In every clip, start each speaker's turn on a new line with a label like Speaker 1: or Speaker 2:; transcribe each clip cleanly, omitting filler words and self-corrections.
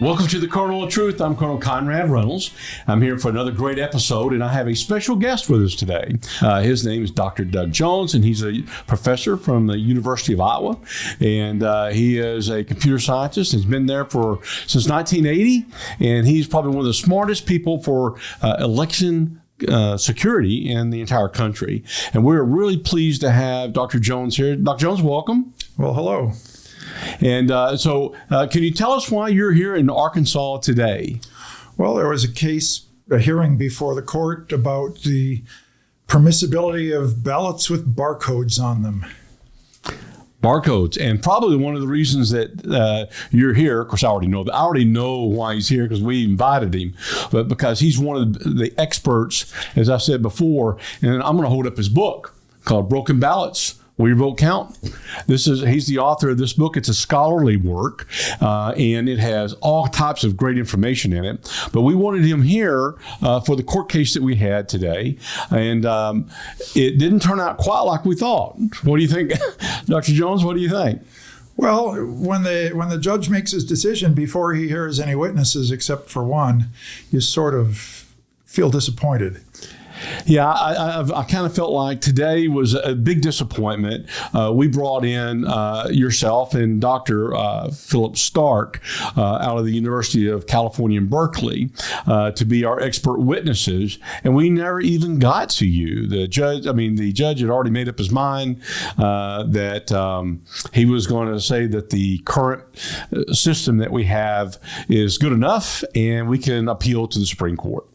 Speaker 1: Welcome to the Kernel of Truth. I'm Colonel Conrad Reynolds. I'm here for another great episode, and I have a special guest with us today. His name is Dr. Doug Jones, and he's a professor from the University of Iowa, and he is a computer scientist. He's been there since 1980, and he's probably one of the smartest people for election security in the entire country. And we're really pleased to have Dr. Jones here. Dr. Jones, welcome.
Speaker 2: Well, hello.
Speaker 1: And so can you tell us why you're here in Arkansas today?
Speaker 2: Well, there was a hearing before the court about the permissibility of ballots with barcodes on them.
Speaker 1: Barcodes, and probably one of the reasons that you're here, of course, I already know why he's here because we invited him, but because he's one of the experts, as I said before, and I'm going to hold up his book called Broken Ballots. Will your vote count? He's the author of this book. It's a scholarly work, and it has all types of great information in it. But we wanted him here for the court case that we had today, and it didn't turn out quite like we thought. What do you think, Dr. Jones? What do you think?
Speaker 2: Well, when the judge makes his decision before he hears any witnesses except for one, you sort of feel disappointed.
Speaker 1: Yeah, I kind of felt like today was a big disappointment. We brought in yourself and Dr. Philip Stark out of the University of California in Berkeley to be our expert witnesses, and we never even got to you. The judge had already made up his mind that he was going to say that the current system that we have is good enough, and we can appeal to the Supreme Court.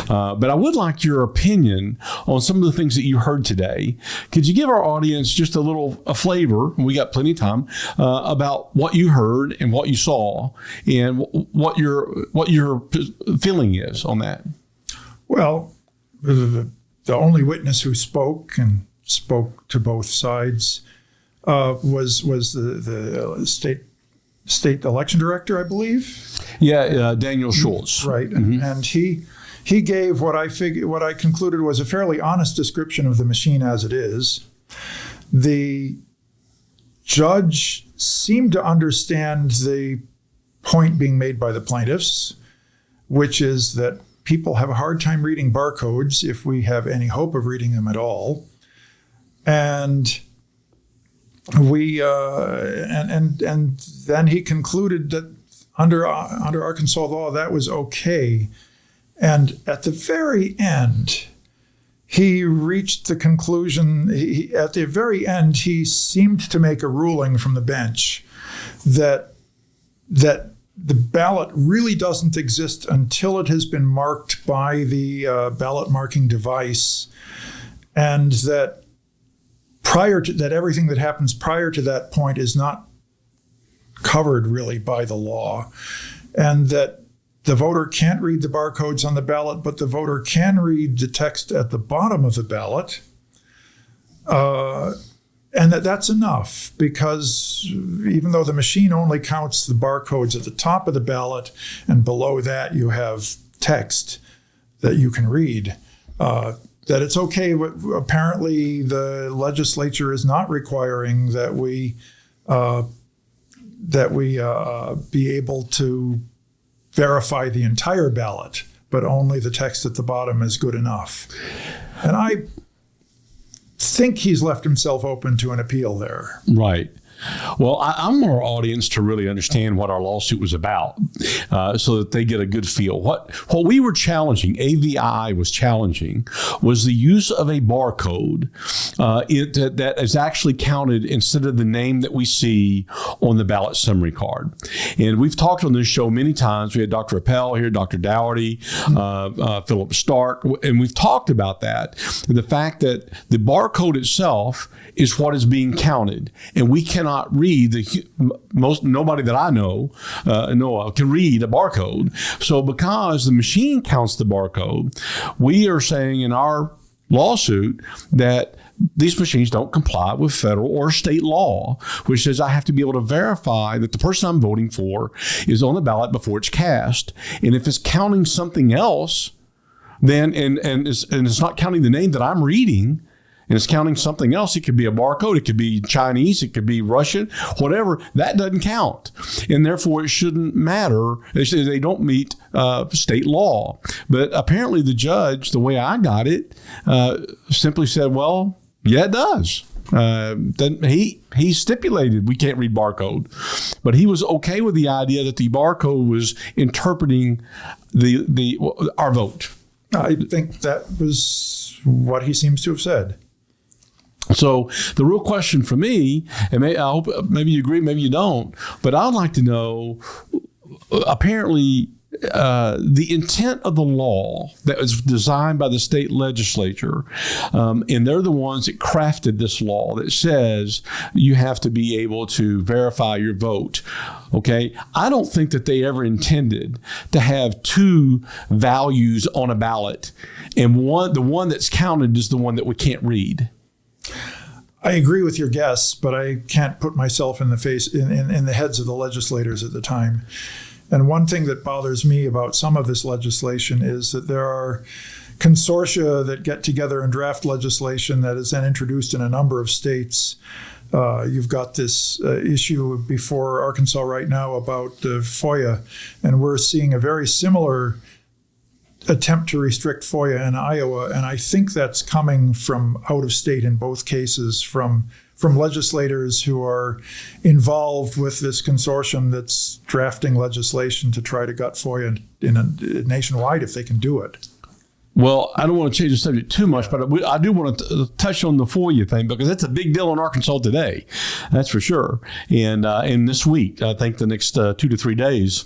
Speaker 1: But I would like your opinion on some of the things that you heard today. Could you give our audience just a flavor, and we got plenty of time, about what you heard and what you saw and what your feeling is on that? Well,
Speaker 2: the only witness who spoke to both sides was the state election director, I believe.
Speaker 1: Yeah, Daniel Schultz.
Speaker 2: Right,
Speaker 1: mm-hmm.
Speaker 2: And he gave what I concluded was a fairly honest description of the machine as it is. The judge seemed to understand the point being made by the plaintiffs, which is that people have a hard time reading barcodes if we have any hope of reading them at all. And and then he concluded that under Arkansas law that was okay. And at the very end, he reached the conclusion, at the very end, he seemed to make a ruling from the bench that the ballot really doesn't exist until it has been marked by the ballot marking device, and that everything that happens prior to that point is not covered really by the law, and that the voter can't read the barcodes on the ballot, but the voter can read the text at the bottom of the ballot, and that's enough, because even though the machine only counts the barcodes at the top of the ballot, and below that you have text that you can read, that it's okay. Apparently, the legislature is not requiring that we be able to verify the entire ballot, but only the text at the bottom is good enough. And I think he's left himself open to an appeal there.
Speaker 1: Right. Well, I want our audience to really understand what our lawsuit was about, so that they get a good feel. What we were challenging, AVI was challenging, was the use of a barcode that is actually counted instead of the name that we see on the ballot summary card. And we've talked on this show many times. We had Dr. Appel here, Dr. Dougherty, Philip Stark, and we've talked about that. The fact that the barcode itself is what is being counted, and we cannot read nobody that I know can read a barcode. So because the machine counts the barcode, we are saying in our lawsuit that these machines don't comply with federal or state law, which says I have to be able to verify that the person I'm voting for is on the ballot before it's cast. And if it's counting something else, then and it's not counting the name that I'm reading, and it's counting something else, it could be a barcode, it could be Chinese, it could be Russian, whatever, that doesn't count. And therefore, it shouldn't matter. They don't meet state law. But apparently the judge, the way I got it, simply said, well, yeah, it does. Then he stipulated we can't read barcode, but he was okay with the idea that the barcode was interpreting our vote.
Speaker 2: I think that was what he seems to have said.
Speaker 1: So the real question for me, and I hope maybe you agree, maybe you don't, but I'd like to know, apparently, the intent of the law that was designed by the state legislature, and they're the ones that crafted this law that says you have to be able to verify your vote. Okay, I don't think that they ever intended to have two values on a ballot, and the one that's counted is the one that we can't read.
Speaker 2: I agree with your guess, but I can't put myself in the heads of the legislators at the time. And one thing that bothers me about some of this legislation is that there are consortia that get together and draft legislation that is then introduced in a number of states. You've got this issue before Arkansas right now about FOIA, and we're seeing a very similar attempt to restrict FOIA in Iowa, and I think that's coming from out of state in both cases, from legislators who are involved with this consortium that's drafting legislation to try to gut FOIA nationwide if they can do it.
Speaker 1: Well, I don't want to change the subject too much, but I do want to touch on the FOIA thing because that's a big deal in Arkansas today. That's for sure. And this week, I think the next 2 to 3 days,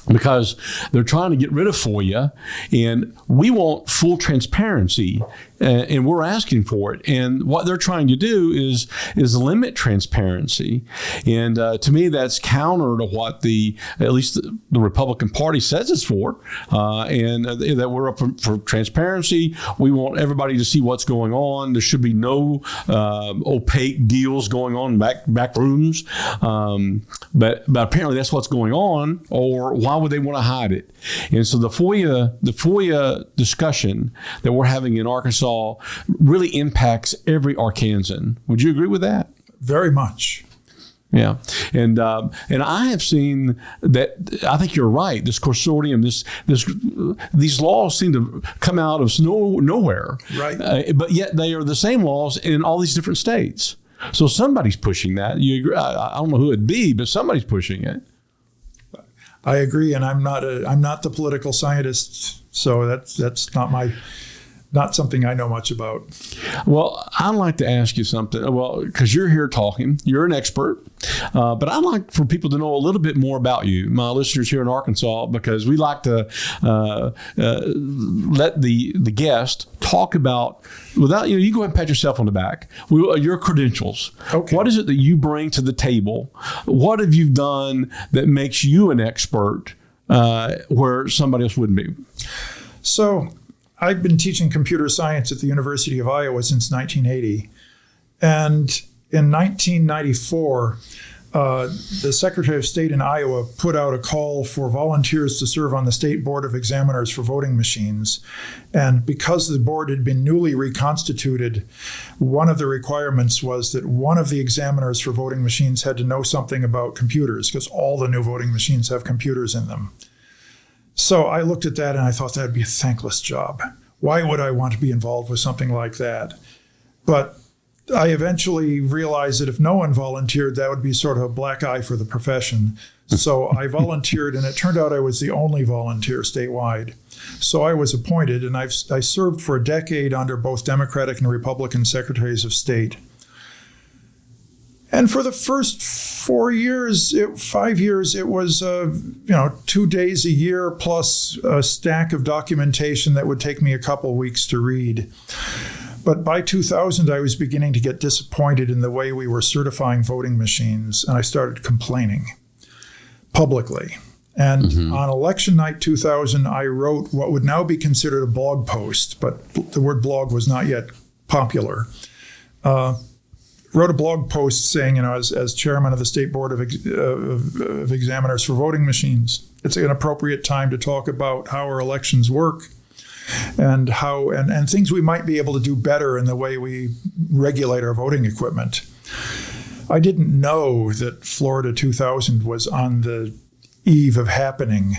Speaker 1: because they're trying to get rid of FOIA, and we want full transparency, and we're asking for it. And what they're trying to do is limit transparency. And to me, that's counter to what at least the Republican Party says it's for, and that we're up for transparency. We want everybody to see what's going on. There should be no opaque deals going on in back rooms. But apparently that's what's going on, or why would they want to hide it? And so the FOIA discussion that we're having in Arkansas really impacts every Arkansan. Would you agree with that?
Speaker 2: Very much.
Speaker 1: Yeah, and I have seen that. I think you're right. This consortium, these laws seem to come out of nowhere,
Speaker 2: right?
Speaker 1: But yet they are the same laws in all these different states. So somebody's pushing that. You agree? I don't know who it'd be, but somebody's pushing it.
Speaker 2: I agree, and I'm not the political scientist, so that's not something I know much about.
Speaker 1: Well, I'd like to ask you something. Well, because you're here talking, you're an expert, but I'd like for people to know a little bit more about you, my listeners here in Arkansas, because we like to let the guest talk about, without you go ahead and pat yourself on the back. Your credentials.
Speaker 2: Okay.
Speaker 1: What is it that you bring to the table? What have you done that makes you an expert where somebody else wouldn't be?
Speaker 2: So I've been teaching computer science at the University of Iowa since 1980. And in 1994, the Secretary of State in Iowa put out a call for volunteers to serve on the State Board of Examiners for voting machines. And because the board had been newly reconstituted, one of the requirements was that one of the examiners for voting machines had to know something about computers, because all the new voting machines have computers in them. So I looked at that and I thought that'd be a thankless job. Why would I want to be involved with something like that? But I eventually realized that if no one volunteered, that would be sort of a black eye for the profession. So I volunteered, and it turned out I was the only volunteer statewide. So I was appointed, and I served for a decade under both Democratic and Republican secretaries of state. And for the first 5 years, it was 2 days a year plus a stack of documentation that would take me a couple weeks to read. But by 2000, I was beginning to get disappointed in the way we were certifying voting machines, and I started complaining publicly. And on election night 2000, I wrote what would now be considered a blog post, but the word blog was not yet popular. Wrote a blog post saying, as chairman of the State Board of Examiners for voting machines, it's an appropriate time to talk about how our elections work. and how and things we might be able to do better in the way we regulate our voting equipment. I didn't know that Florida 2000 was on the eve of happening.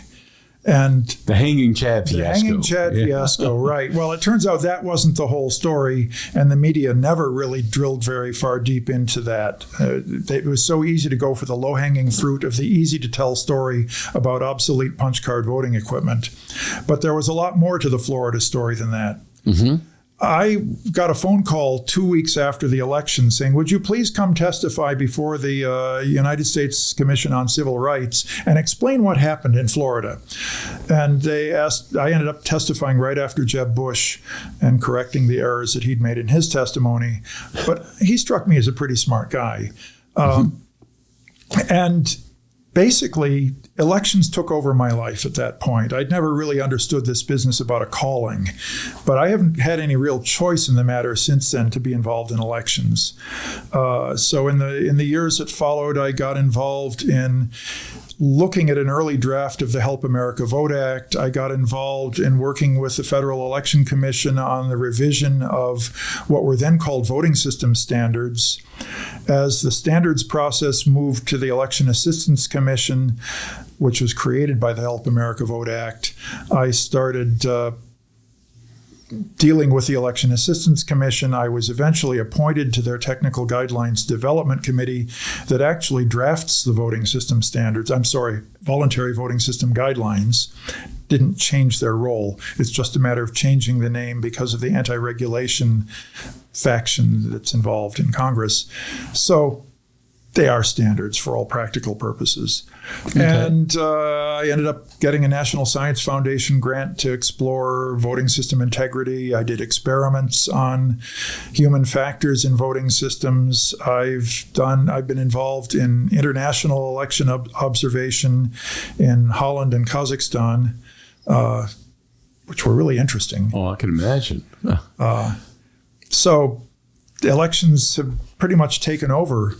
Speaker 2: And
Speaker 1: the hanging Chad fiasco.
Speaker 2: The hanging Chad fiasco, right. Well, it turns out that wasn't the whole story, and the media never really drilled very far deep into that. It was so easy to go for the low-hanging fruit of the easy-to-tell story about obsolete punch card voting equipment. But there was a lot more to the Florida story than that. Mm-hmm. I got a phone call 2 weeks after the election saying, would you please come testify before the United States Commission on Civil Rights and explain what happened in Florida? And they asked, I ended up testifying right after Jeb Bush and correcting the errors that he'd made in his testimony. But he struck me as a pretty smart guy. And basically, elections took over my life at that point. I'd never really understood this business about a calling, but I haven't had any real choice in the matter since then to be involved in elections. So in the years that followed, I got involved in looking at an early draft of the Help America Vote Act. I got involved in working with the Federal Election Commission on the revision of what were then called voting system standards. As the standards process moved to the Election Assistance Commission, which was created by the Help America Vote Act, I started dealing with the Election Assistance Commission. I was eventually appointed to their Technical Guidelines Development Committee that actually drafts the voting system standards. Voluntary voting system guidelines. Didn't change their role. It's just a matter of changing the name because of the anti-regulation faction that's involved in Congress. So they are standards for all practical purposes. Okay. And I ended up getting a National Science Foundation grant to explore voting system integrity. I did experiments on human factors in voting systems. I've been involved in international election observation in Holland and Kazakhstan, which were really interesting.
Speaker 1: Oh, I can imagine.
Speaker 2: So elections have pretty much taken over.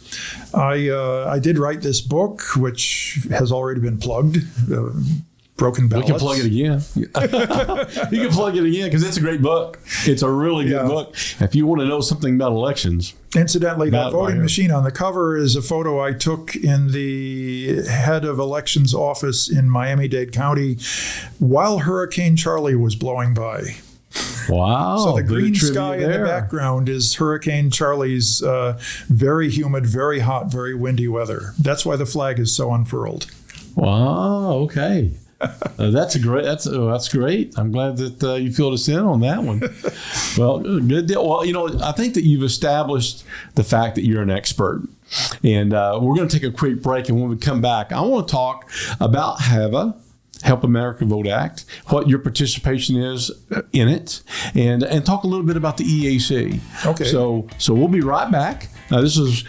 Speaker 2: I did write this book, which has already been plugged, Broken Ballots.
Speaker 1: We can plug it again. You can plug it again because it's a great book. It's a really good book. If you want to know something about elections.
Speaker 2: Incidentally, that voting machine on the cover is a photo I took in the head of elections office in Miami-Dade County while Hurricane Charlie was blowing by.
Speaker 1: Wow.
Speaker 2: So the green sky in the background is Hurricane Charlie's very humid, very hot, very windy weather. That's why the flag is so unfurled.
Speaker 1: Wow. Okay. That's great. I'm glad that you filled us in on that one. Well, good deal. Well, I think that you've established the fact that you're an expert. And we're going to take a quick break. And when we come back, I want to talk about HAVA, Help America Vote Act, what your participation is in it, and talk a little bit about the EAC.
Speaker 2: Okay.
Speaker 1: So we'll be right back. This is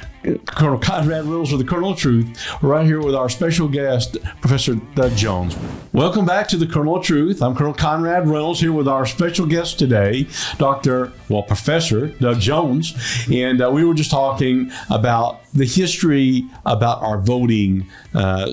Speaker 1: Colonel Conrad Reynolds with the Kernel of Truth, right here with our special guest, Professor Doug Jones. Welcome back to the Kernel of Truth. I'm Colonel Conrad Reynolds here with our special guest today, Professor Doug Jones. And we were just talking about the history about our voting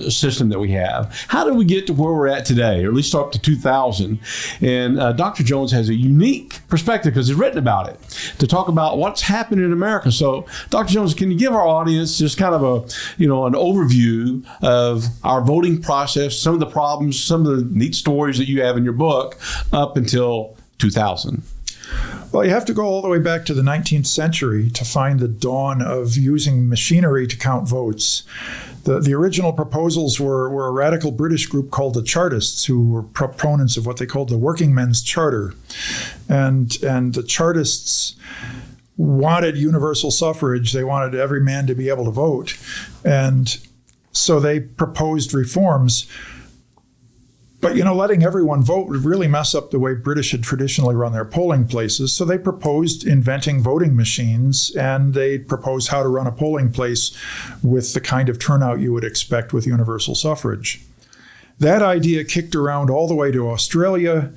Speaker 1: system that we have. How did we get to where we're at today, or at least up to 2000? And Dr. Jones has a unique perspective because he's written about it to talk about what's happened in America. So, Dr. Jones, can you give our audience just kind of an overview of our voting process, some of the problems, some of the neat stories that you have in your book up until 2000?
Speaker 2: Well, you have to go all the way back to the 19th century to find the dawn of using machinery to count votes. The original proposals were a radical British group called the Chartists, who were proponents of what they called the Working Men's Charter. And the Chartists wanted universal suffrage. They wanted every man to be able to vote. And so they proposed reforms. But, letting everyone vote would really mess up the way British had traditionally run their polling places. So they proposed inventing voting machines, and they proposed how to run a polling place with the kind of turnout you would expect with universal suffrage. That idea kicked around all the way to Australia,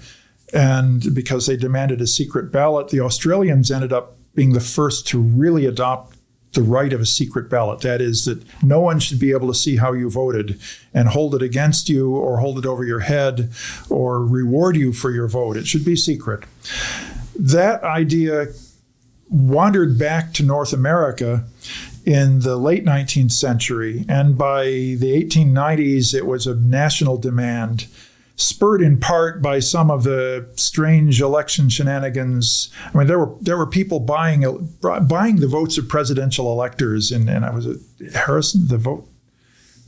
Speaker 2: and because they demanded a secret ballot, the Australians ended up being the first to really adopt the right of a secret ballot. That is, that no one should be able to see how you voted and hold it against you or hold it over your head or reward you for your vote. It should be secret. That idea wandered back to North America in the late 19th century, and by the 1890s, it was a national demand, spurred in part by some of the strange election shenanigans. I mean, there were people buying the votes of presidential electors, and I was at Harrison,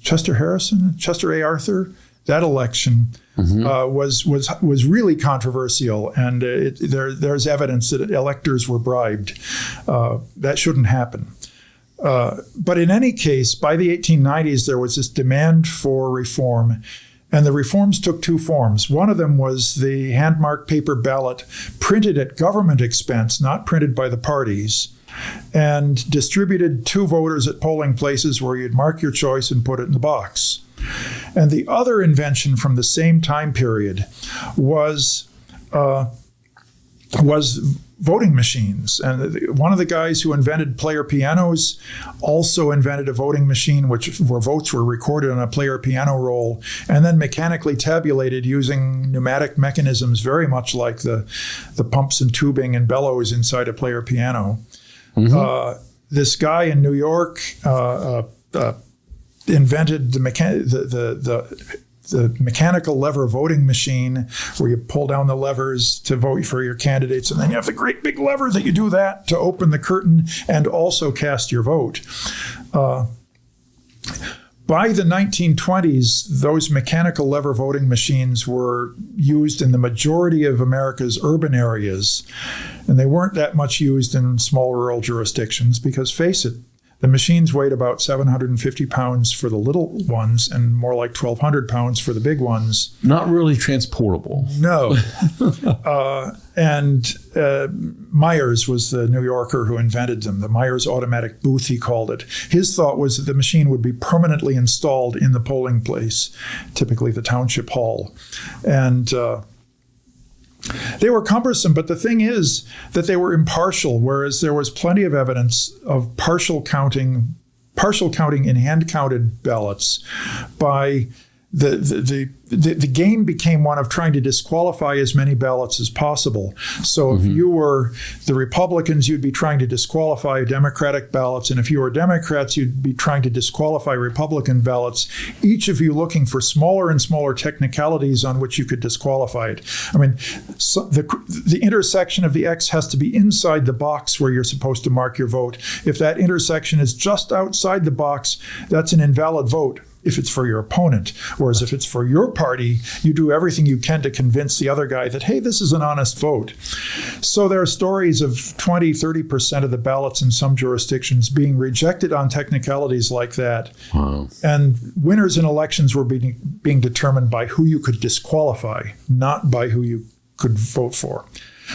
Speaker 2: Chester A. Arthur. That election was really controversial, and there's evidence that electors were bribed. That shouldn't happen. But in any case, by the 1890s, there was this demand for reform. And the reforms took two forms. One of them was the hand-marked paper ballot printed at government expense, not printed by the parties, and distributed to voters at polling places where you'd mark your choice and put it in the box. And the other invention from the same time period was voting machines. And one of the guys who invented player pianos also invented a voting machine where votes were recorded on a player piano roll and then mechanically tabulated using pneumatic mechanisms, very much like the pumps and tubing and bellows inside a player piano. This guy in New York invented the mechanical lever voting machine where you pull down the levers to vote for your candidates, and then you have the great big lever that you do that to open the curtain and also cast your vote. By the 1920s, those mechanical lever voting machines were used in the majority of America's urban areas, and they weren't that much used in small rural jurisdictions because, face it, the machines weighed about 750 pounds for the little ones and more like 1,200 pounds for the big ones.
Speaker 1: Not really transportable.
Speaker 2: No. And Myers was the New Yorker who invented them. The Myers automatic booth, he called it. His thought was that the machine would be permanently installed in the polling place, typically the township hall. And they were cumbersome, but the thing is that they were impartial, whereas there was plenty of evidence of partial counting in hand-counted ballots. By the game became one of trying to disqualify as many ballots as possible. So if you were the Republicans, you'd be trying to disqualify Democratic ballots, and if you were Democrats, you'd be trying to disqualify Republican ballots, each of you looking for smaller and smaller technicalities on which you could disqualify it. I mean, so the intersection of the X has to be inside the box where you're supposed to mark your vote. If that intersection is just outside the box, that's an invalid vote if it's for your opponent. Whereas if it's for your party, you do everything you can to convince the other guy that, hey, this is an honest vote. So there are stories of 20, 30% of the ballots in some jurisdictions being rejected on technicalities like that.
Speaker 1: Wow.
Speaker 2: And winners in elections were being determined by who you could disqualify, not by who you could vote for.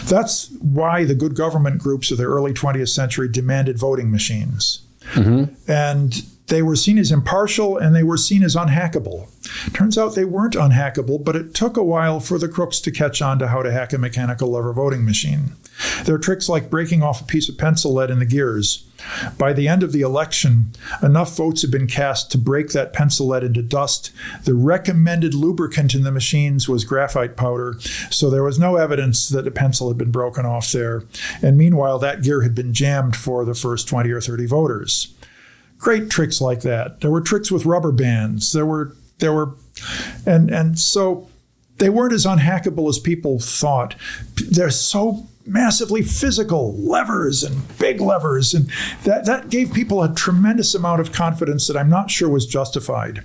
Speaker 2: That's why the good government groups of the early 20th century demanded voting machines. And they were seen as impartial and they were seen as unhackable. Turns out they weren't unhackable, but it took a while for the crooks to catch on to how to hack a mechanical lever voting machine. There are tricks like breaking off a piece of pencil lead in the gears. By the end of the election, enough votes had been cast to break that pencil lead into dust. The recommended lubricant in the machines was graphite powder, so there was no evidence that a pencil had been broken off there. And meanwhile, that gear had been jammed for the first 20 or 30 voters. Great tricks like that. There were tricks with rubber bands. And so they weren't as unhackable as people thought. They're so massively physical, levers and big levers, and that gave people a tremendous amount of confidence that I'm not sure was justified.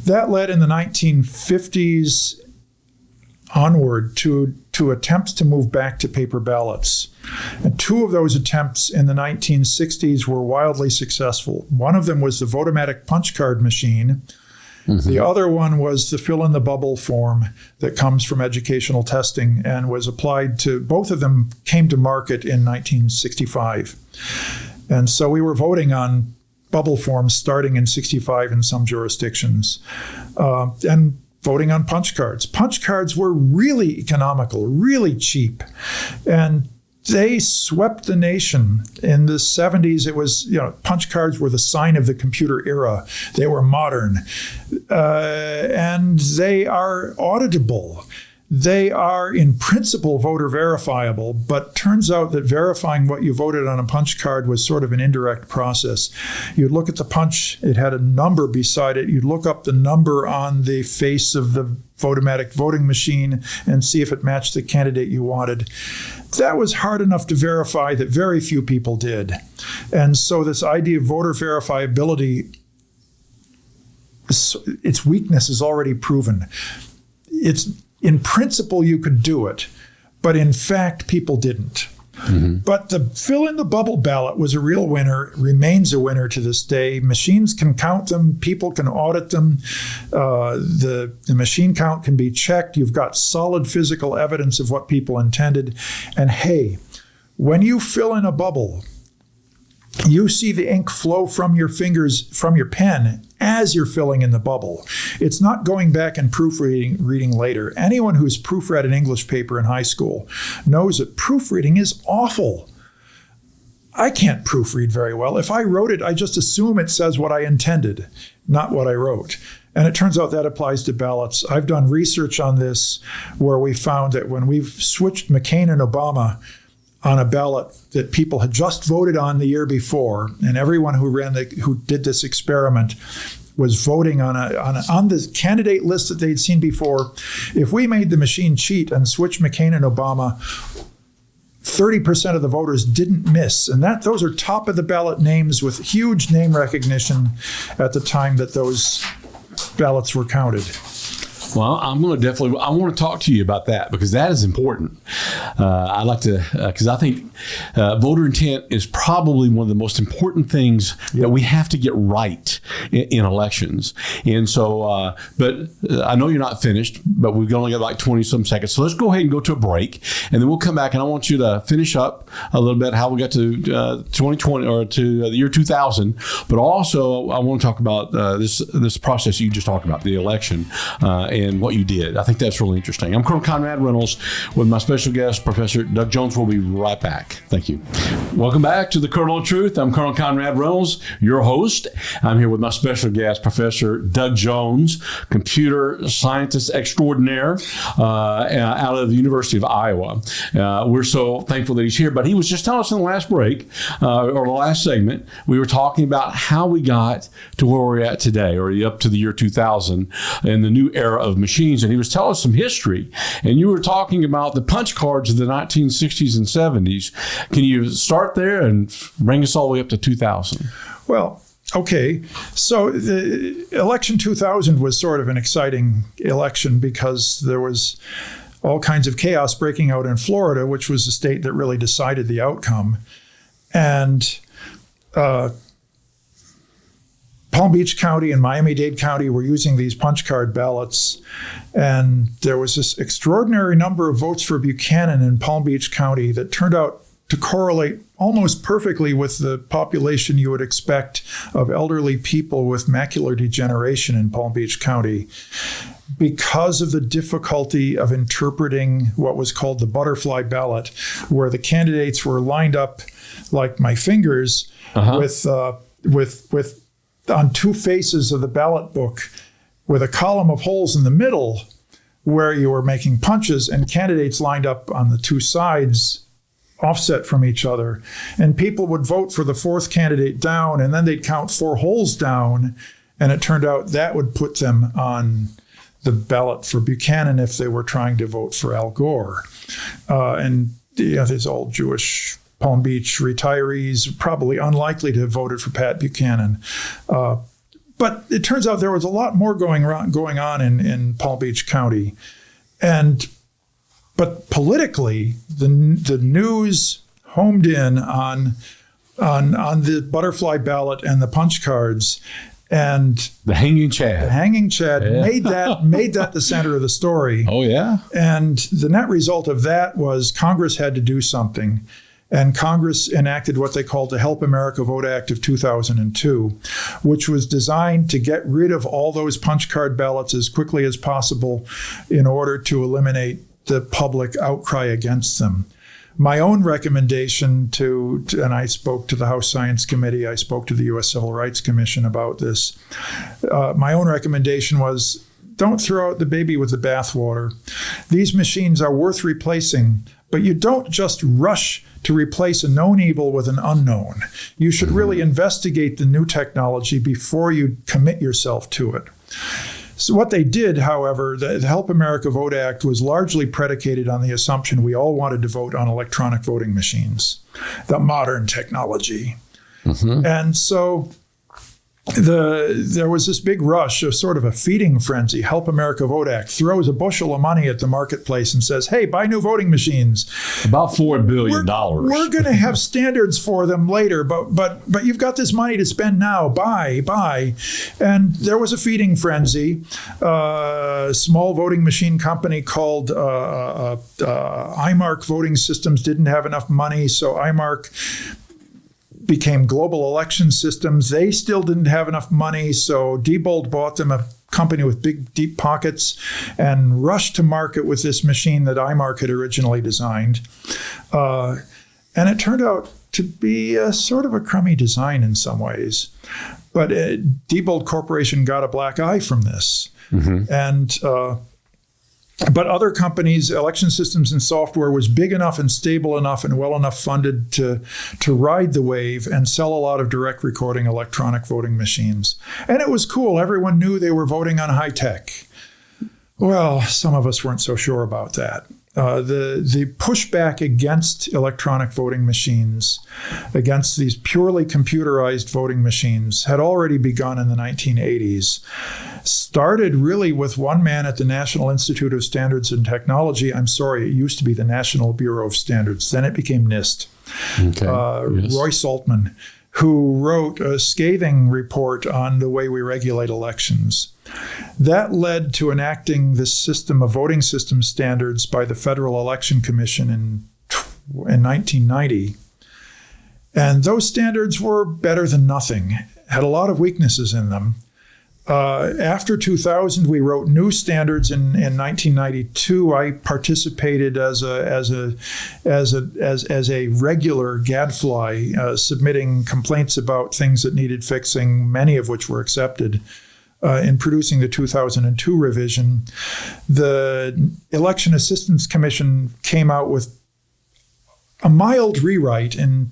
Speaker 2: That led in the 1950s onward to attempts to move back to paper ballots. And two of those attempts in the 1960s were wildly successful. One of them was the Votomatic punch card machine. The other one was the fill-in-the-bubble form that comes from educational testing and was applied to, both of them came to market in 1965. And so we were voting on bubble forms starting in 65 in some jurisdictions. And voting on punch cards. Punch cards were really economical, really cheap. And they swept the nation. In the 70s, it was, punch cards were the sign of the computer era. They were modern. And they are auditable. They are, in principle, voter verifiable, but turns out that verifying what you voted on a punch card was sort of an indirect process. You'd look at the punch, it had a number beside it. You'd look up the number on the face of the votomatic voting machine and see if it matched the candidate you wanted. That was hard enough to verify that very few people did. And so this idea of voter verifiability, its weakness is already proven. In principle, you could do it, but in fact, people didn't. Mm-hmm. But the fill-in-the-bubble ballot was a real winner, remains a winner to this day. Machines can count them. People can audit them. The machine count can be checked. You've got solid physical evidence of what people intended. And hey, when you fill in a bubble, you see the ink flow from your fingers, from your pen, as you're filling in the bubble. It's not going back and proofreading later. Anyone who's proofread an English paper in high school knows that proofreading is awful. I can't proofread very well. If I wrote it, I just assume it says what I intended, not what I wrote. And it turns out that applies to ballots. I've done research on this where we found that when we've switched McCain and Obama on a ballot that people had just voted on the year before, and everyone who did this experiment was voting on the candidate list that they'd seen before. If we made the machine cheat and switched McCain and Obama, 30% of the voters didn't miss, and those are top of the ballot names with huge name recognition at the time that those ballots were counted.
Speaker 1: Well, I want to talk to you about that because that is important. I'd like to, because I think voter intent is probably one of the most important things that we have to get right in elections. And so, but I know you're not finished, but we've only got like 20 some seconds. So let's go ahead and go to a break, and then we'll come back, and I want you to finish up a little bit how we got to 2020 or to the year 2000. But also, I want to talk about this process you just talked about, the election, and what you did. I think that's really interesting. I'm Colonel Conrad Reynolds with my special guest, Professor Doug Jones. We'll be right back. Thank you. Welcome back to the Kernel of Truth. I'm Colonel Conrad Reynolds, your host. I'm here with my special guest, Professor Doug Jones, computer scientist extraordinaire out of the University of Iowa. We're so thankful that he's here. But he was just telling us in the last break, or the last segment, we were talking about how we got to where we're at today, or up to the year 2000, and the new era of machines. And he was telling us some history. And you were talking about the punch cards of the 1960s and 70s. Can you start there and bring us all the way up to 2000?
Speaker 2: Well, okay. So the election 2000 was sort of an exciting election because there was all kinds of chaos breaking out in Florida, which was the state that really decided the outcome. And Palm Beach County and Miami-Dade County were using these punch card ballots. And there was this extraordinary number of votes for Buchanan in Palm Beach County that turned out to correlate almost perfectly with the population you would expect of elderly people with macular degeneration in Palm Beach County. Because of the difficulty of interpreting what was called the butterfly ballot, where the candidates were lined up like my fingers with on two faces of the ballot book with a column of holes in the middle where you were making punches and candidates lined up on the two sides offset from each other. And people would vote for the fourth candidate down, and then they'd count 4 holes down, and it turned out that would put them on the ballot for Buchanan if they were trying to vote for Al Gore. And these old Jewish Palm Beach retirees, probably unlikely to have voted for Pat Buchanan. But it turns out there was a lot more going on in Palm Beach County. But politically, the news homed in on the butterfly ballot and the punch cards. And
Speaker 1: the hanging Chad.
Speaker 2: Made that the center of the story.
Speaker 1: Oh, yeah.
Speaker 2: And the net result of that was Congress had to do something. And Congress enacted what they called the Help America Vote Act of 2002, which was designed to get rid of all those punch card ballots as quickly as possible in order to eliminate the public outcry against them. My own recommendation and I spoke to the House Science Committee, I spoke to the U.S. Civil Rights Commission about this. My own recommendation was, don't throw out the baby with the bathwater. These machines are worth replacing, but you don't just rush to replace a known evil with an unknown. You should really investigate the new technology before you commit yourself to it. So what they did, however, the Help America Vote Act was largely predicated on the assumption we all wanted to vote on electronic voting machines, the modern technology. And so there was this big rush of sort of a feeding frenzy. Help America Vote Act throws a bushel of money at the marketplace and says, hey, buy new voting machines.
Speaker 1: About $4 billion.
Speaker 2: We're going to have standards for them later, but you've got this money to spend now. Buy. And there was a feeding frenzy. A small voting machine company called iMark Voting Systems didn't have enough money, so iMark became Global Election Systems. They still didn't have enough money, so Diebold bought them, a company with big, deep pockets, and rushed to market with this machine that iMark had originally designed. And it turned out to be a sort of a crummy design in some ways. But Diebold Corporation got a black eye from this. And but other companies, Election Systems and Software, was big enough and stable enough and well enough funded to ride the wave and sell a lot of direct recording electronic voting machines. And it was cool. Everyone knew they were voting on high tech. Well, some of us weren't so sure about that. The pushback against electronic voting machines, against these purely computerized voting machines, had already begun in the 1980s. Started really with one man at the National Institute of Standards and Technology. I'm sorry, it used to be the National Bureau of Standards. Then it became NIST. Yes. Roy Saltman, who wrote a scathing report on the way we regulate elections. That led to enacting this system of voting system standards by the Federal Election Commission in 1990. And those standards were better than nothing, had a lot of weaknesses in them. After 2000, we wrote new standards in 1992. I participated as a regular gadfly, submitting complaints about things that needed fixing, many of which were accepted. In producing the 2002 revision, the Election Assistance Commission came out with a mild rewrite in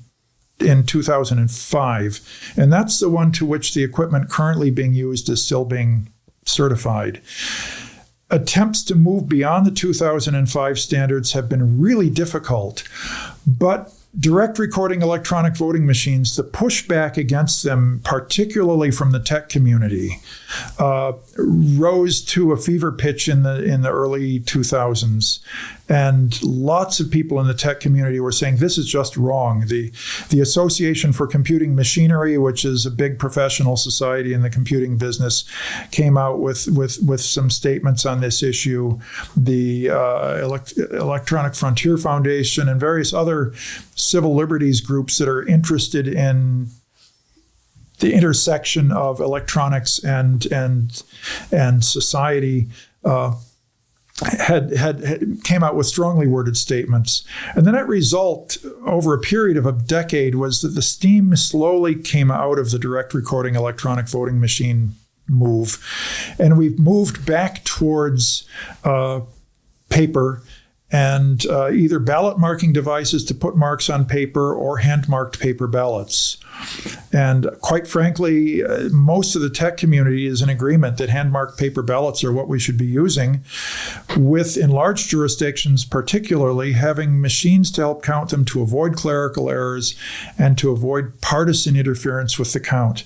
Speaker 2: 2005, and that's the one to which the equipment currently being used is still being certified. Attempts to move beyond the 2005 standards have been really difficult, but direct recording electronic voting machines, the pushback against them, particularly from the tech community, rose to a fever pitch in the early 2000s. And lots of people in the tech community were saying, this is just wrong. The Association for Computing Machinery, which is a big professional society in the computing business, came out with some statements on this issue. The Electronic Frontier Foundation and various other civil liberties groups that are interested in the intersection of electronics and society had came out with strongly worded statements. And the net result over a period of a decade was that the steam slowly came out of the direct recording electronic voting machine move. And we've moved back towards paper and either ballot marking devices to put marks on paper or hand-marked paper ballots. And quite frankly, most of the tech community is in agreement that hand-marked paper ballots are what we should be using, with, in large jurisdictions particularly, having machines to help count them to avoid clerical errors and to avoid partisan interference with the count.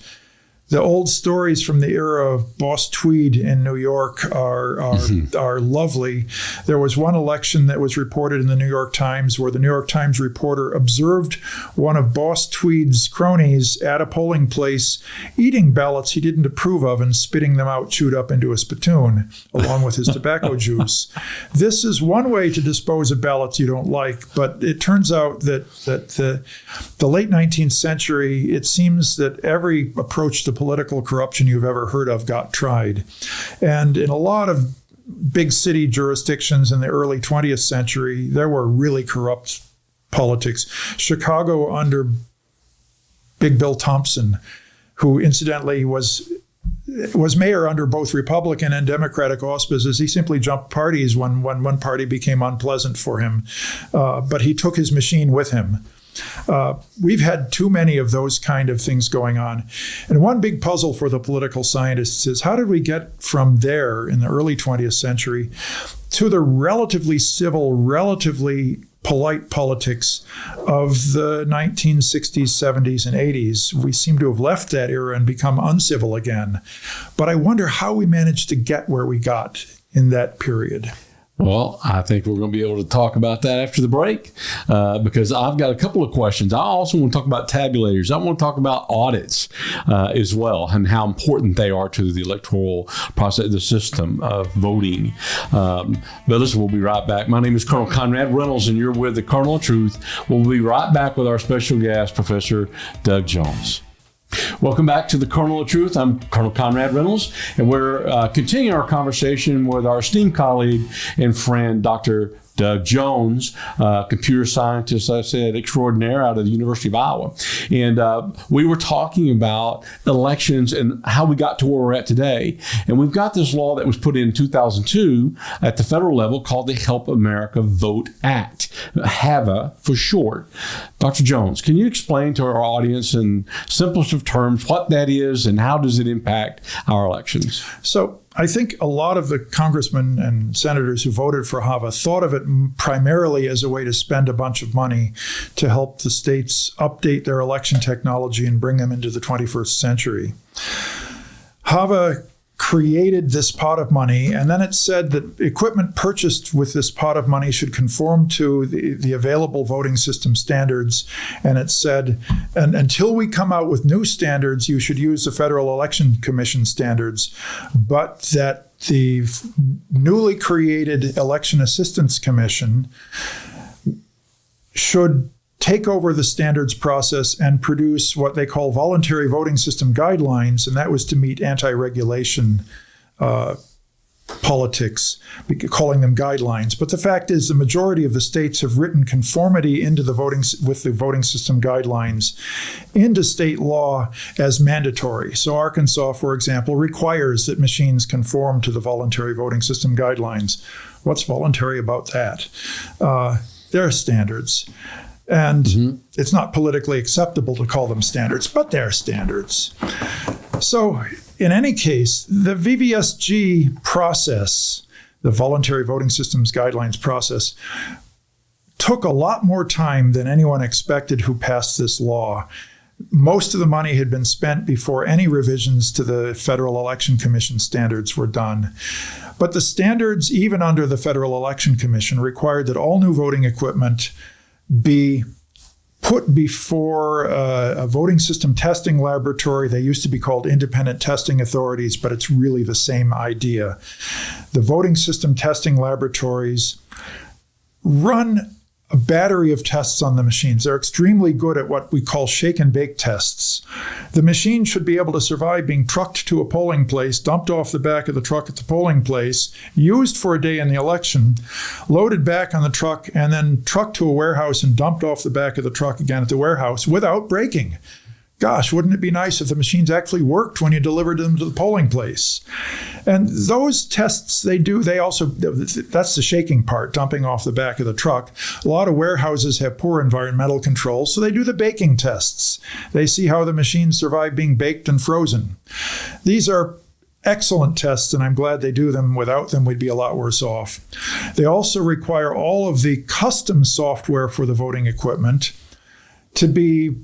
Speaker 2: The old stories from the era of Boss Tweed in New York are lovely. There was one election that was reported in the New York Times where the New York Times reporter observed one of Boss Tweed's cronies at a polling place eating ballots he didn't approve of and spitting them out chewed up into a spittoon along with his tobacco juice. This is one way to dispose of ballots you don't like, but it turns out that the late 19th century, it seems that every approach to political corruption you've ever heard of got tried. And in a lot of big city jurisdictions in the early 20th century, there were really corrupt politics. Chicago under Big Bill Thompson, who incidentally was mayor under both Republican and Democratic auspices. He simply jumped parties when one party became unpleasant for him, but he took his machine with him. We've had too many of those kind of things going on. And one big puzzle for the political scientists is, how did we get from there in the early 20th century to the relatively civil, relatively polite politics of the 1960s, 70s, and 80s? We seem to have left that era and become uncivil again. But I wonder how we managed to get where we got in that period.
Speaker 1: Well, I think we're going to be able to talk about that after the break, because I've got a couple of questions. I also want to talk about tabulators. I want to talk about audits as well, and how important they are to the electoral process, the system of voting. But listen, we'll be right back. My name is Colonel Conrad Reynolds, and you're with the Kernel of Truth. We'll be right back with our special guest, Professor Doug Jones. Welcome back to the Kernel of Truth. I'm Colonel Conrad Reynolds, and we're continuing our conversation with our esteemed colleague and friend, Dr. Doug Jones, computer scientist, I said, extraordinaire out of the University of Iowa. And we were talking about elections and how we got to where we're at today. And we've got this law that was put in 2002 at the federal level called the Help America Vote Act, HAVA for short. Dr. Jones, can you explain to our audience in simplest of terms what that is and how does it impact our elections?
Speaker 2: So I think a lot of the congressmen and senators who voted for HAVA thought of it primarily as a way to spend a bunch of money to help the states update their election technology and bring them into the 21st century. HAVA created this pot of money, and then it said that equipment purchased with this pot of money should conform to the available voting system standards. And it said, and until we come out with new standards, you should use the Federal Election Commission standards, but that the newly created Election Assistance Commission should take over the standards process and produce what they call voluntary voting system guidelines, and that was to meet anti-regulation politics, calling them guidelines. But the fact is, the majority of the states have written conformity into the with the voting system guidelines into state law as mandatory. So Arkansas, for example, requires that machines conform to the voluntary voting system guidelines. What's voluntary about that? There are standards. And it's not politically acceptable to call them standards, but they're standards. So in any case, the VVSG process, the Voluntary Voting Systems Guidelines process, took a lot more time than anyone expected who passed this law. Most of the money had been spent before any revisions to the Federal Election Commission standards were done. But the standards, even under the Federal Election Commission, required that all new voting equipment be put before a voting system testing laboratory. They used to be called independent testing authorities, but it's really the same idea. The voting system testing laboratories run a battery of tests on the machines. They're extremely good at what we call shake and bake tests. The machine should be able to survive being trucked to a polling place, dumped off the back of the truck at the polling place, used for a day in the election, loaded back on the truck, and then trucked to a warehouse and dumped off the back of the truck again at the warehouse without breaking. Gosh, wouldn't it be nice if the machines actually worked when you delivered them to the polling place? And those tests they also, that's the shaking part, dumping off the back of the truck. A lot of warehouses have poor environmental control, so they do the baking tests. They see how the machines survive being baked and frozen. These are excellent tests, and I'm glad they do them. Without them, we'd be a lot worse off. They also require all of the custom software for the voting equipment to be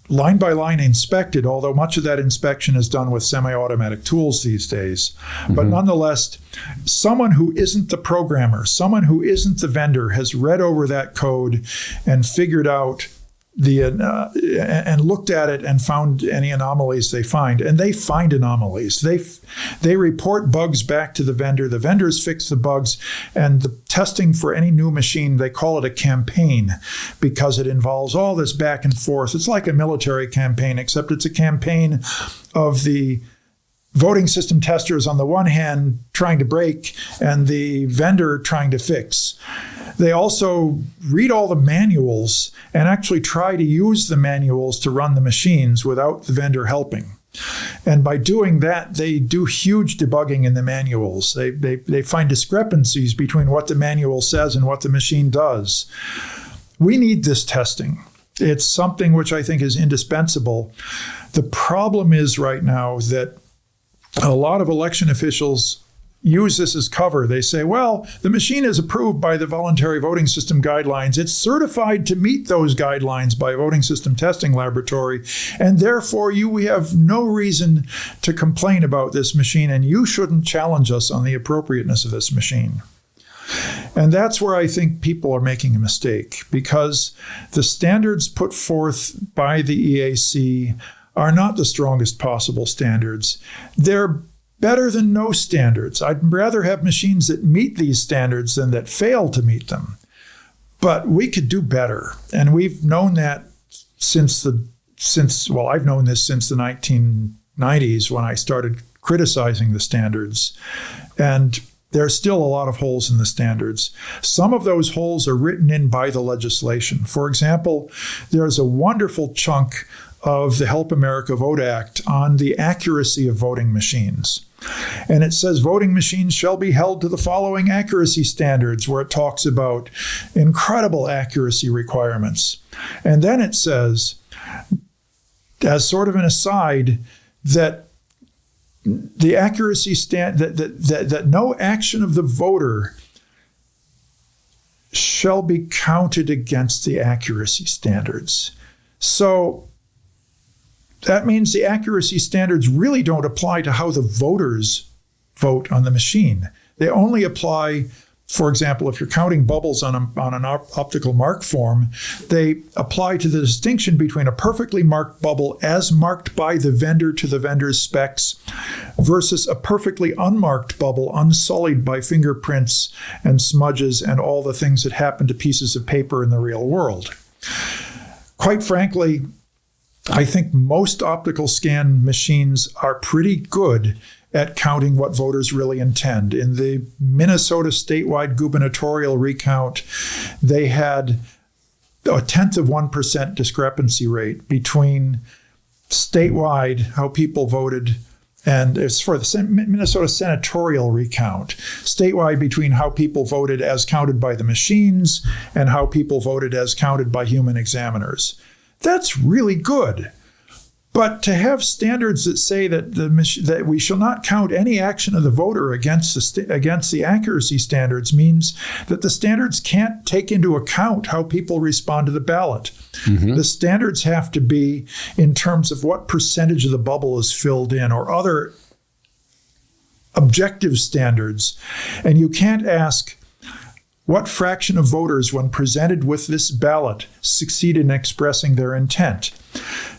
Speaker 2: line by line inspected, although much of that inspection is done with semi-automatic tools these days. But nonetheless, someone who isn't the programmer, someone who isn't the vendor has read over that code and figured out and looked at it and found any anomalies they find. And they find anomalies. They report bugs back to the vendor. The vendors fix the bugs. And the testing for any new machine, they call it a campaign because it involves all this back and forth. It's like a military campaign, except it's a campaign of the voting system testers on the one hand trying to break and the vendor trying to fix. They also read all the manuals and actually try to use the manuals to run the machines without the vendor helping. And by doing that, they do huge debugging in the manuals. They find discrepancies between what the manual says and what the machine does. We need this testing. It's something which I think is indispensable. The problem is right now that a lot of election officials use this as cover. They say, well, the machine is approved by the voluntary voting system guidelines. It's certified to meet those guidelines by a voting system testing laboratory. And therefore, we have no reason to complain about this machine, and you shouldn't challenge us on the appropriateness of this machine. And that's where I think people are making a mistake, because the standards put forth by the EAC are not the strongest possible standards. They're better than no standards. I'd rather have machines that meet these standards than that fail to meet them. But we could do better. And we've known that I've known this since the 1990s when I started criticizing the standards. And there's still a lot of holes in the standards. Some of those holes are written in by the legislation. For example, there's a wonderful chunk of the Help America Vote Act on the accuracy of voting machines. And it says voting machines shall be held to the following accuracy standards, where it talks about incredible accuracy requirements. And then it says, as sort of an aside, that the accuracy that no action of the voter shall be counted against the accuracy standards. So that means the accuracy standards really don't apply to how the voters vote on the machine. They only apply, for example, if you're counting bubbles on an optical mark form, they apply to the distinction between a perfectly marked bubble as marked by the vendor to the vendor's specs versus a perfectly unmarked bubble unsullied by fingerprints and smudges and all the things that happen to pieces of paper in the real world. Quite frankly, I think most optical scan machines are pretty good at counting what voters really intend. In the Minnesota statewide gubernatorial recount, they had a 0.1% discrepancy rate between statewide, how people voted, and it's for the Minnesota senatorial recount, statewide between how people voted as counted by the machines and how people voted as counted by human examiners. That's really good. But to have standards that say that we shall not count any action of the voter against the accuracy standards means that the standards can't take into account how people respond to the ballot. Mm-hmm. The standards have to be in terms of what percentage of the bubble is filled in or other objective standards. And you can't ask, what fraction of voters, when presented with this ballot, succeed in expressing their intent?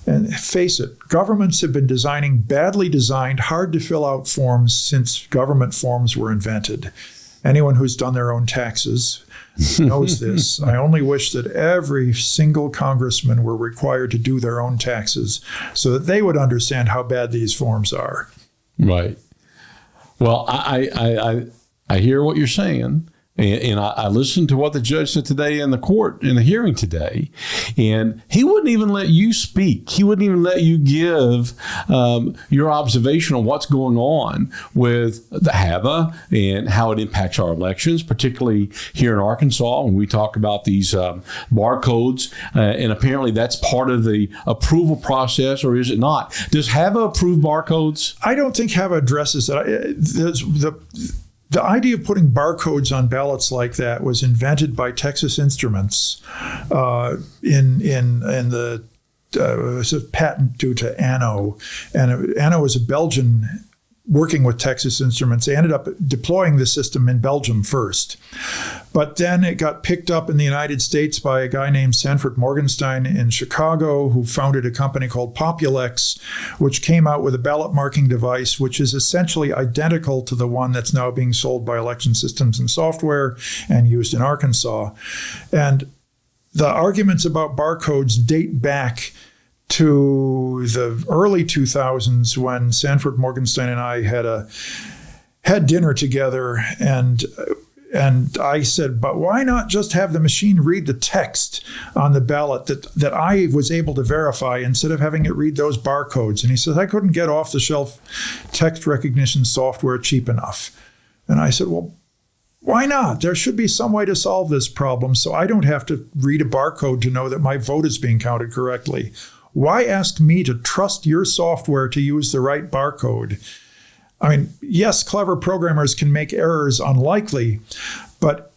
Speaker 2: And face it, governments have been designing badly designed, hard-to-fill-out forms since government forms were invented. Anyone who's done their own taxes knows this. I only wish that every single congressman were required to do their own taxes so that they would understand how bad these forms are.
Speaker 1: Right. Well, I hear what you're saying. And I listened to what the judge said today in the court, in the hearing today, and he wouldn't even let you speak. He wouldn't even let you give your observation on what's going on with the HAVA and how it impacts our elections, particularly here in Arkansas when we talk about these barcodes. And apparently that's part of the approval process, or is it not? Does HAVA approve barcodes?
Speaker 2: I don't think HAVA addresses that. The idea of putting barcodes on ballots like that was invented by Texas Instruments in the it was a patent due to Anno. And Anno was a Belgian working with Texas Instruments. They ended up deploying the system in Belgium first. But then it got picked up in the United States by a guy named Sanford Morgenstein in Chicago, who founded a company called Populex, which came out with a ballot marking device, which is essentially identical to the one that's now being sold by Election Systems and Software and used in Arkansas. And the arguments about barcodes date back to the early 2000s when Sanford Morgenstein and I had dinner together, and And I said, but why not just have the machine read the text on the ballot that I was able to verify instead of having it read those barcodes? And he says, I couldn't get off-the-shelf text recognition software cheap enough. And I said, well, why not? There should be some way to solve this problem so I don't have to read a barcode to know that my vote is being counted correctly. Why ask me to trust your software to use the right barcode? I mean, yes, clever programmers can make errors unlikely, but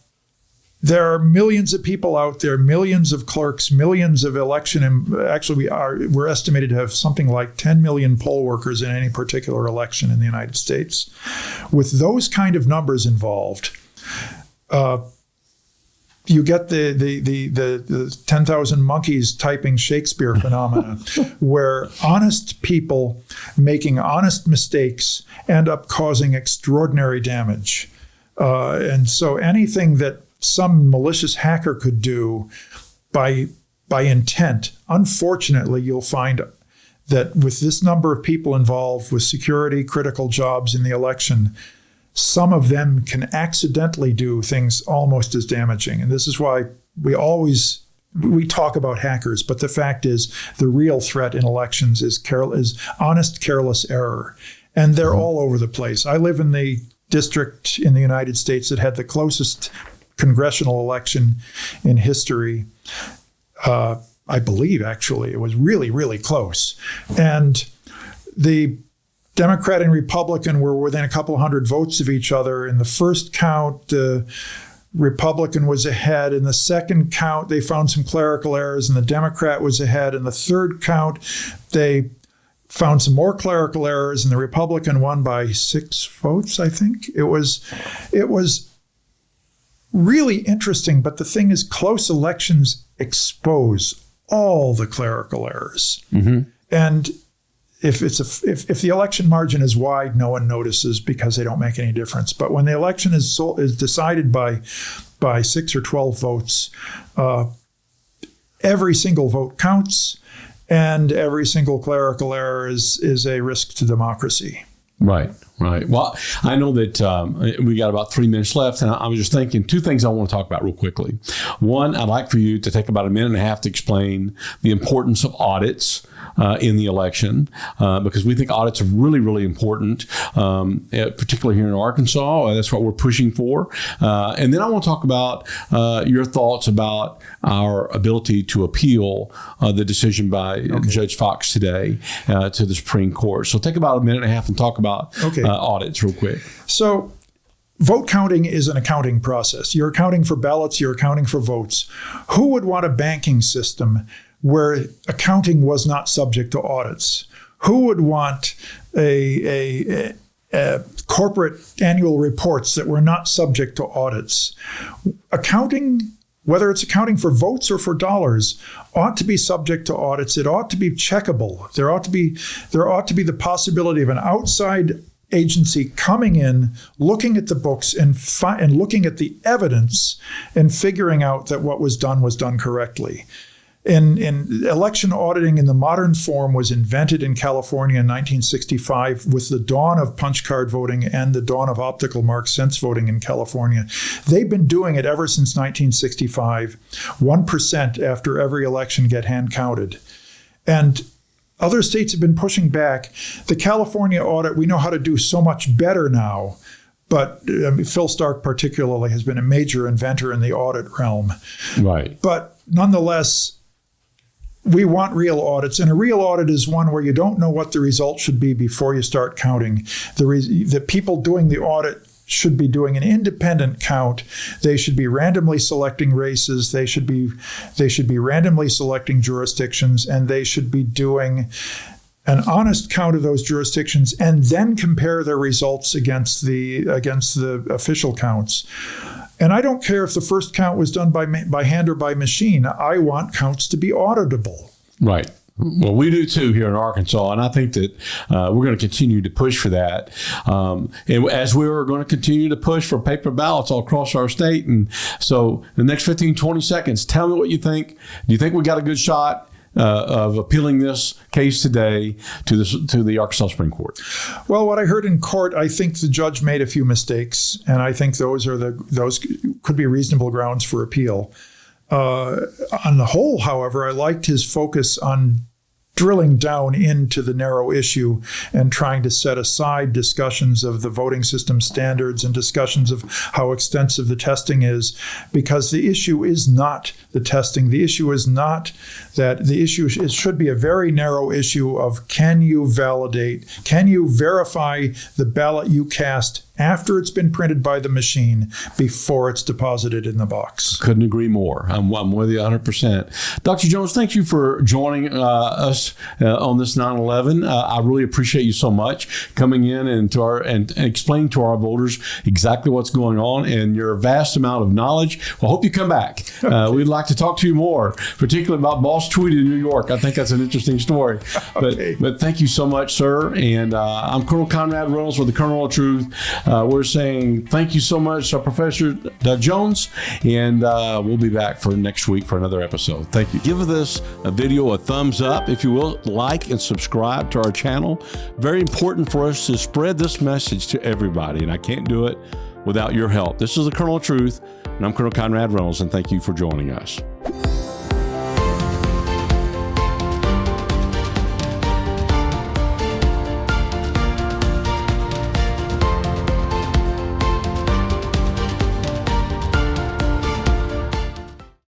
Speaker 2: there are millions of people out there, millions of clerks, millions of election, and actually we're estimated to have something like 10 million poll workers in any particular election in the United States. With those kind of numbers involved, you get the 10,000 monkeys typing Shakespeare phenomena, where honest people making honest mistakes end up causing extraordinary damage. And so anything that some malicious hacker could do by intent, unfortunately, you'll find that with this number of people involved with security, critical jobs in the election, some of them can accidentally do things almost as damaging. And this is why we talk about hackers, but the fact is the real threat in elections is honest, careless error. And they're all over the place. I live in the district in the United States that had the closest congressional election in history. I believe, actually, it was really, really close. And the Democrat and Republican were within a couple hundred votes of each other. In the first count, the Republican was ahead. In the second count, they found some clerical errors, and the Democrat was ahead. In the third count, they found some more clerical errors, and the Republican won by 6 votes, I think. It was really interesting, but the thing is, close elections expose all the clerical errors. Mm-hmm. And if the election margin is wide, no one notices because they don't make any difference. But when the election is decided by 6 or 12 votes, every single vote counts, and every single clerical error is a risk to democracy.
Speaker 1: Right. Well, I know that we got about 3 minutes left, and I was just thinking 2 things I want to talk about real quickly. One, I'd like for you to take about 1.5 minutes to explain the importance of audits in the election, because we think audits are really, really important, particularly here in Arkansas. That's what we're pushing for. And then I want to talk about your thoughts about our ability to appeal the decision by Judge Fox today to the Supreme Court. So take about 1.5 minutes and talk about audits real quick.
Speaker 2: So vote counting is an accounting process. You're accounting for ballots, you're accounting for votes. Who would want a banking system where accounting was not subject to audits? Who would want a corporate annual reports that were not subject to audits? Accounting, whether it's accounting for votes or for dollars, ought to be subject to audits. It ought to be checkable. There ought to be the possibility of an outside agency coming in, looking at the books and looking at the evidence and figuring out that what was done correctly. In election auditing in the modern form was invented in California in 1965 with the dawn of punch card voting and the dawn of optical mark sense voting in California. They've been doing it ever since 1965, 1% after every election get hand counted. And other states have been pushing back. The California audit, we know how to do so much better now, but Phil Stark particularly has been a major inventor in the audit realm. Right. But nonetheless, we want real audits, and a real audit is one where you don't know what the result should be before you start counting. The people doing the audit should be doing an independent count. They should be randomly selecting races. They should be randomly selecting jurisdictions, and they should be doing an honest count of those jurisdictions and then compare their results against the official counts. And I don't care if the first count was done by hand or by machine. I want counts to be auditable. Right.
Speaker 1: Well, we do too here in Arkansas, and I think that we're going to continue to push for that. And as we're going to continue to push for paper ballots all across our state. And so the next 15, 20 seconds, tell me what you think. Do you think we got a good shot of appealing this case today to the Arkansas Supreme Court?
Speaker 2: Well, what I heard in court, I think the judge made a few mistakes, and I think those could be reasonable grounds for appeal. On the whole, however, I liked his focus on drilling down into the narrow issue and trying to set aside discussions of the voting system standards and discussions of how extensive the testing is, because the issue is not the testing. The issue is not that. The issue it should be a very narrow issue of can you verify the ballot you cast after it's been printed by the machine before it's deposited in the box.
Speaker 1: Couldn't agree more. I'm with you 100%. Dr. Jones, thank you for joining us on this 9/11. I really appreciate you so much coming in and explaining to our voters exactly what's going on and your vast amount of knowledge. I hope you come back.
Speaker 2: Okay.
Speaker 1: We'd like to talk to you more, particularly about Boss Tweedy in New York. I think that's an interesting story.
Speaker 2: Okay.
Speaker 1: But thank you so much, sir. And I'm Colonel Conrad Reynolds with the Kernel of Truth. We're saying thank you so much, Professor Jones, and we'll be back for next week for another episode. Thank you. Give this video a thumbs up, if you will. Like and subscribe to our channel. Very important for us to spread this message to everybody, and I can't do it without your help. This is the Kernel of Truth, and I'm Colonel Conrad Reynolds, and thank you for joining us.